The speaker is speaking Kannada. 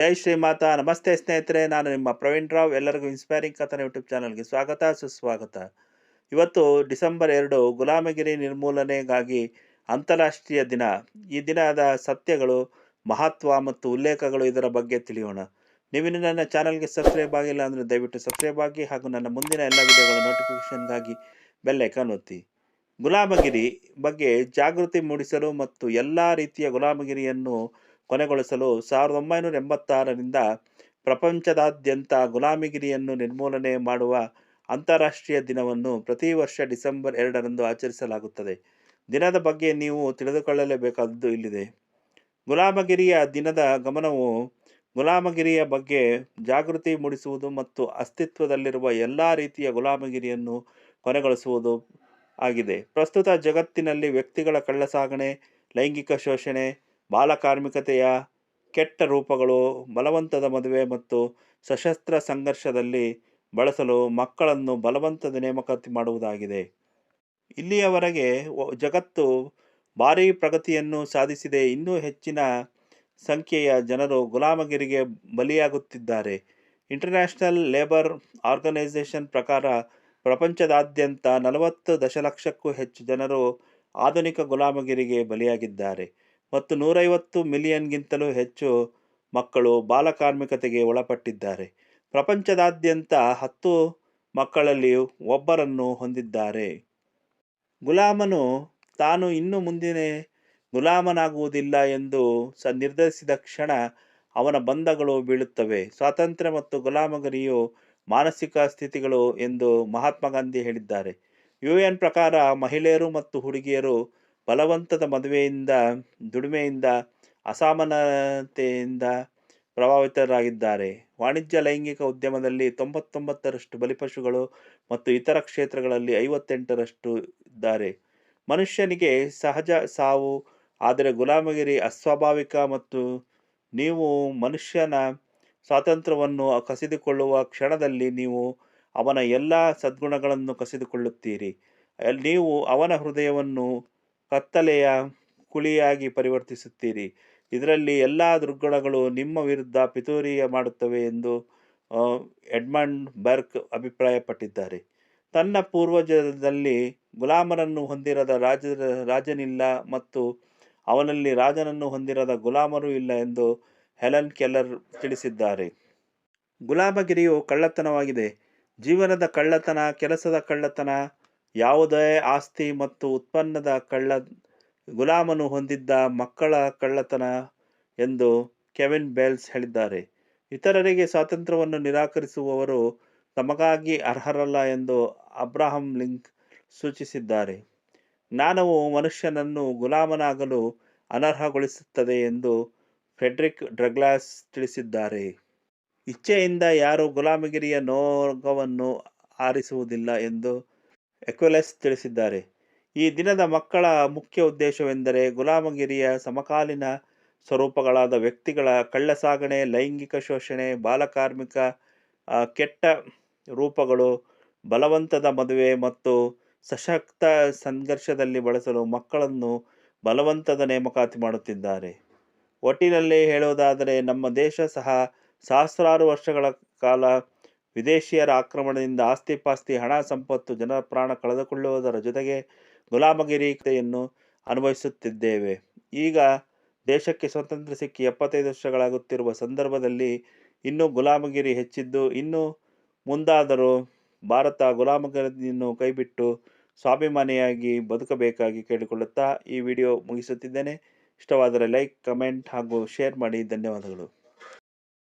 ಜೈ ಶ್ರೀಮಾತಾ. ನಮಸ್ತೆ ಸ್ನೇಹಿತರೆ, ನಾನು ನಿಮ್ಮ ಪ್ರವೀಣ್ ರಾವ್. ಎಲ್ಲರಿಗೂ ಇನ್ಸ್ಪೈರಿಂಗ್ ಕಥನ ಯೂಟ್ಯೂಬ್ ಚಾನಲ್ಗೆ ಸ್ವಾಗತ ಸುಸ್ವಾಗತ. ಇವತ್ತು ಡಿಸೆಂಬರ್ 2 ಗುಲಾಮಗಿರಿ ನಿರ್ಮೂಲನೆಗಾಗಿ ಅಂತಾರಾಷ್ಟ್ರೀಯ ದಿನ. ಈ ದಿನದ ಸತ್ಯಗಳು, ಮಹತ್ವ ಮತ್ತು ಉಲ್ಲೇಖಗಳು, ಇದರ ಬಗ್ಗೆ ತಿಳಿಯೋಣ. ನೀವಿನ್ನು ನನ್ನ ಚಾನಲ್ಗೆ ಸಬ್ಸ್ಕ್ರೈಬ್ ಆಗಿಲ್ಲ ಅಂದರೆ ದಯವಿಟ್ಟು ಸಬ್ಸ್ಕ್ರೈಬ್ ಆಗಿ ಹಾಗೂ ನನ್ನ ಮುಂದಿನ ಎಲ್ಲ ವಿಡಿಯೋಗಳ ನೋಟಿಫಿಕೇಷನ್ಗಾಗಿ ಬೆಲ್ ಐಕಾನ್ ಒತ್ತಿ. ಗುಲಾಮಗಿರಿ ಬಗ್ಗೆ ಜಾಗೃತಿ ಮೂಡಿಸಲು ಮತ್ತು ಎಲ್ಲ ರೀತಿಯ ಗುಲಾಮಗಿರಿಯನ್ನು ಕೊನೆಗೊಳಿಸಲು 1986ರಿಂದ ಪ್ರಪಂಚದಾದ್ಯಂತ ಗುಲಾಮಗಿರಿಯನ್ನು ನಿರ್ಮೂಲನೆ ಮಾಡುವ ಅಂತಾರಾಷ್ಟ್ರೀಯ ದಿನವನ್ನು ಪ್ರತಿ ವರ್ಷ ಡಿಸೆಂಬರ್ 2ರಂದು ಆಚರಿಸಲಾಗುತ್ತದೆ. ದಿನದ ಬಗ್ಗೆ ನೀವು ತಿಳಿದುಕೊಳ್ಳಲೇಬೇಕಾದದ್ದು ಇಲ್ಲಿದೆ. ಗುಲಾಮಗಿರಿಯ ದಿನದ ಗಮನವು ಗುಲಾಮಗಿರಿಯ ಬಗ್ಗೆ ಜಾಗೃತಿ ಮೂಡಿಸುವುದು ಮತ್ತು ಅಸ್ತಿತ್ವದಲ್ಲಿರುವ ಎಲ್ಲ ರೀತಿಯ ಗುಲಾಮಗಿರಿಯನ್ನು ಕೊನೆಗೊಳಿಸುವುದು ಆಗಿದೆ. ಪ್ರಸ್ತುತ ಜಗತ್ತಿನಲ್ಲಿ ವ್ಯಕ್ತಿಗಳ ಕಳ್ಳಸಾಗಣೆ, ಲೈಂಗಿಕ ಶೋಷಣೆ, ಬಾಲಕಾರ್ಮಿಕತೆಯ ಕೆಟ್ಟ ರೂಪಗಳು, ಬಲವಂತದ ಮದುವೆ ಮತ್ತು ಸಶಸ್ತ್ರ ಸಂಘರ್ಷದಲ್ಲಿ ಬಳಸಲು ಮಕ್ಕಳನ್ನು ಬಲವಂತದ ನೇಮಕಾತಿ ಮಾಡುವುದಾಗಿದೆ. ಇಲ್ಲಿಯವರೆಗೆ ಜಗತ್ತು ಭಾರೀ ಪ್ರಗತಿಯನ್ನು ಸಾಧಿಸಿದೆ. ಇನ್ನೂ ಹೆಚ್ಚಿನ ಸಂಖ್ಯೆಯ ಜನರು ಗುಲಾಮಗಿರಿಗೆ ಬಲಿಯಾಗುತ್ತಿದ್ದಾರೆ. ಇಂಟರ್ನ್ಯಾಷನಲ್ ಲೇಬರ್ ಆರ್ಗನೈಸೇಷನ್ ಪ್ರಕಾರ ಪ್ರಪಂಚದಾದ್ಯಂತ 40 ದಶಲಕ್ಷಕ್ಕೂ ಹೆಚ್ಚು ಜನರು ಆಧುನಿಕ ಗುಲಾಮಗಿರಿಗೆ ಬಲಿಯಾಗಿದ್ದಾರೆ ಮತ್ತು 150 ಮಿಲಿಯನ್ಗಿಂತಲೂ ಹೆಚ್ಚು ಮಕ್ಕಳು ಬಾಲಕಾರ್ಮಿಕತೆಗೆ ಒಳಪಟ್ಟಿದ್ದಾರೆ. ಪ್ರಪಂಚದಾದ್ಯಂತ 10 ಮಕ್ಕಳಲ್ಲಿ ಒಬ್ಬರನ್ನು ಹೊಂದಿದ್ದಾರೆ. ಗುಲಾಮನು ತಾನು ಇನ್ನು ಮುಂದೆ ಗುಲಾಮನಾಗುವುದಿಲ್ಲ ಎಂದು ನಿರ್ಧರಿಸಿದ ಕ್ಷಣ ಅವನ ಬಂಧಗಳು ಬೀಳುತ್ತವೆ. ಸ್ವಾತಂತ್ರ್ಯ ಮತ್ತು ಗುಲಾಮಗಿರಿಯು ಮಾನಸಿಕ ಸ್ಥಿತಿಗಳು ಎಂದು ಮಹಾತ್ಮ ಗಾಂಧಿ ಹೇಳಿದ್ದಾರೆ. UN ಪ್ರಕಾರ ಮಹಿಳೆಯರು ಮತ್ತು ಹುಡುಗಿಯರು ಬಲವಂತದ ಮದುವೆಯಿಂದ, ದುಡಿಮೆಯಿಂದ, ಅಸಮಾನತೆಯಿಂದ ಪ್ರಭಾವಿತರಾಗಿದ್ದಾರೆ. ವಾಣಿಜ್ಯ ಲೈಂಗಿಕ ಉದ್ಯಮದಲ್ಲಿ 99ರಷ್ಟು ಬಲಿಪಶುಗಳು ಮತ್ತು ಇತರ ಕ್ಷೇತ್ರಗಳಲ್ಲಿ 58ರಷ್ಟು ಇದ್ದಾರೆ. ಮನುಷ್ಯನಿಗೆ ಸಹಜ ಸಾವು, ಆದರೆ ಗುಲಾಮಗಿರಿ ಅಸ್ವಾಭಾವಿಕ ಮತ್ತು ನೀವು ಮನುಷ್ಯನ ಸ್ವಾತಂತ್ರ್ಯವನ್ನು ಕಸಿದುಕೊಳ್ಳುವ ಕ್ಷಣದಲ್ಲಿ ನೀವು ಅವನ ಎಲ್ಲ ಸದ್ಗುಣಗಳನ್ನು ಕಸಿದುಕೊಳ್ಳುತ್ತೀರಿ. ನೀವು ಅವನ ಹೃದಯವನ್ನು ಕತ್ತಲೆಯ ಕುಳಿಯಾಗಿ ಪರಿವರ್ತಿಸುತ್ತೀರಿ. ಇದರಲ್ಲಿ ಎಲ್ಲ ದುರ್ಗುಣಗಳು ನಿಮ್ಮ ವಿರುದ್ಧ ಪಿತೂರಿ ಮಾಡುತ್ತವೆ ಎಂದು ಎಡ್ಮಂಡ್ ಬರ್ಕ್ ಅಭಿಪ್ರಾಯಪಟ್ಟಿದ್ದಾರೆ. ತನ್ನ ಪೂರ್ವಜದಲ್ಲಿ ಗುಲಾಮರನ್ನು ಹೊಂದಿರದ ರಾಜನಿಲ್ಲ ಮತ್ತು ಅವನಲ್ಲಿ ರಾಜನನ್ನು ಹೊಂದಿರದ ಗುಲಾಮರೂ ಇಲ್ಲ ಎಂದು ಹೆಲನ್ ಕೆಲ್ಲರ್ ತಿಳಿಸಿದ್ದಾರೆ. ಗುಲಾಮಗಿರಿಯು ಕಳ್ಳತನವಾಗಿದೆ. ಜೀವನದ ಕಳ್ಳತನ, ಕೆಲಸದ ಕಳ್ಳತನ, ಯಾವುದೇ ಆಸ್ತಿ ಮತ್ತು ಉತ್ಪನ್ನದ ಗುಲಾಮನು ಹೊಂದಿದ್ದ ಮಕ್ಕಳ ಕಳ್ಳತನ ಎಂದು ಕೆವಿನ್ ಬೇಲ್ಸ್ ಹೇಳಿದ್ದಾರೆ. ಇತರರಿಗೆ ಸ್ವಾತಂತ್ರ್ಯವನ್ನು ನಿರಾಕರಿಸುವವರು ತಮಗಾಗಿ ಅರ್ಹರಲ್ಲ ಎಂದು ಅಬ್ರಹಾಂ ಲಿಂಕನ್ ಸೂಚಿಸಿದ್ದಾರೆ. ಜ್ಞಾನವು ಮನುಷ್ಯನನ್ನು ಗುಲಾಮನಾಗಲು ಅನರ್ಹಗೊಳಿಸುತ್ತದೆ ಎಂದು ಫ್ರೆಡ್ರಿಕ್ ಡಗ್ಲಾಸ್ ತಿಳಿಸಿದ್ದಾರೆ. ಇಚ್ಛೆಯಿಂದ ಯಾರೂ ಗುಲಾಮಗಿರಿಯ ನೊಗವನ್ನು ಆರಿಸುವುದಿಲ್ಲ ಎಂದು ಎಕ್ವೆಲೆಸ್ ತಿಳಿಸಿದ್ದಾರೆ. ಈ ದಿನದ ಮಕ್ಕಳ ಮುಖ್ಯ ಉದ್ದೇಶವೆಂದರೆ ಗುಲಾಮಗಿರಿಯ ಸಮಕಾಲೀನ ಸ್ವರೂಪಗಳಾದ ವ್ಯಕ್ತಿಗಳ ಕಳ್ಳಸಾಗಣೆ, ಲೈಂಗಿಕ ಶೋಷಣೆ, ಬಾಲಕಾರ್ಮಿಕ ಕೆಟ್ಟ ರೂಪಗಳು, ಬಲವಂತದ ಮದುವೆ ಮತ್ತು ಸಶಕ್ತ ಸಂಘರ್ಷದಲ್ಲಿ ಬಳಸಲು ಮಕ್ಕಳನ್ನು ಬಲವಂತದ ನೇಮಕಾತಿ ಮಾಡುತ್ತಿದ್ದಾರೆ. ಒಟ್ಟಿನಲ್ಲಿ ಹೇಳುವುದಾದರೆ, ನಮ್ಮ ದೇಶ ಸಹ ಸಹಸ್ರಾರು ವರ್ಷಗಳ ಕಾಲ ವಿದೇಶಿಯರ ಆಕ್ರಮಣದಿಂದ ಆಸ್ತಿಪಾಸ್ತಿ, ಹಣ, ಸಂಪತ್ತು, ಜನರ ಪ್ರಾಣ ಕಳೆದುಕೊಳ್ಳುವುದರ ಜೊತೆಗೆ ಗುಲಾಮಗಿರಿಯನ್ನು ಅನುಭವಿಸುತ್ತಿದ್ದೇವೆ. ಈಗ ದೇಶಕ್ಕೆ ಸ್ವಾತಂತ್ರ್ಯ ಸಿಕ್ಕಿ 75 ವರ್ಷಗಳಾಗುತ್ತಿರುವ ಸಂದರ್ಭದಲ್ಲಿ ಇನ್ನೂ ಗುಲಾಮಗಿರಿ ಹೆಚ್ಚಿದ್ದು, ಇನ್ನು ಮುಂದಾದರೂ ಭಾರತ ಗುಲಾಮಗಿರಿಯನ್ನು ಕೈಬಿಟ್ಟು ಸ್ವಾಭಿಮಾನಿಯಾಗಿ ಬದುಕಬೇಕಾಗಿ ಕೇಳಿಕೊಳ್ಳುತ್ತಾ ಈ ವಿಡಿಯೋ ಮುಗಿಸುತ್ತಿದ್ದೇನೆ. ಇಷ್ಟವಾದರೆ ಲೈಕ್, ಕಮೆಂಟ್ ಹಾಗೂ ಶೇರ್ ಮಾಡಿ. ಧನ್ಯವಾದಗಳು.